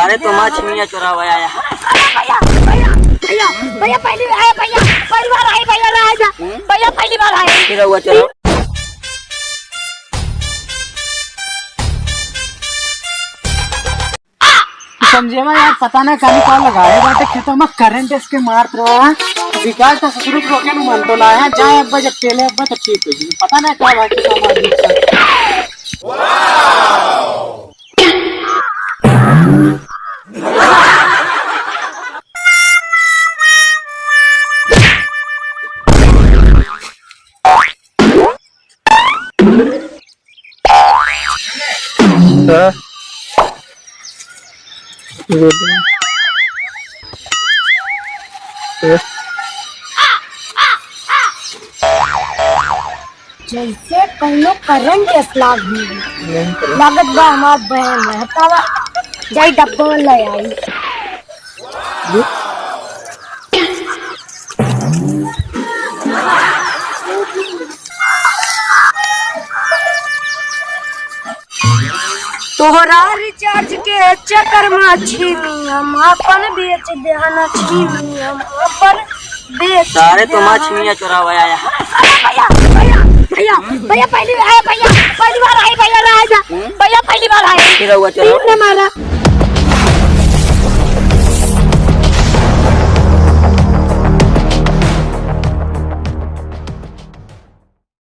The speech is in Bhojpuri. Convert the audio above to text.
सारे तो मछलियाँ चुरावा आया। भैया भैया भैया भैया पहली आया, भैया पहली बार आए, भैया राजा भैया पहली बार आए। फिर हुआ चलो समझेवा यार, पता ना कहीं क्या लगाए बाटे खेतों में करंट इसके मार रहा विकास का ससुर रोके न मन तो लाया जाए अब्बा, जब केले अब्बा तो ठीक हो जी, पता ना क्या बाकी जैसे कहीं करंट लाग लागत बा हमार बहन है हटावा जाई डब्बा में ले आई। तोहरा रिचार्ज के चक्कर में छीनी हम अपन बेच देहना, छीनी हम अपन बेच सारे तो मछलियाँ चुरावा आया। भैया भैया भैया भैया पहली आया, भैया पहली बार आए, भैया राजा भैया पहली बार आए। फिर हुआ चलो मारा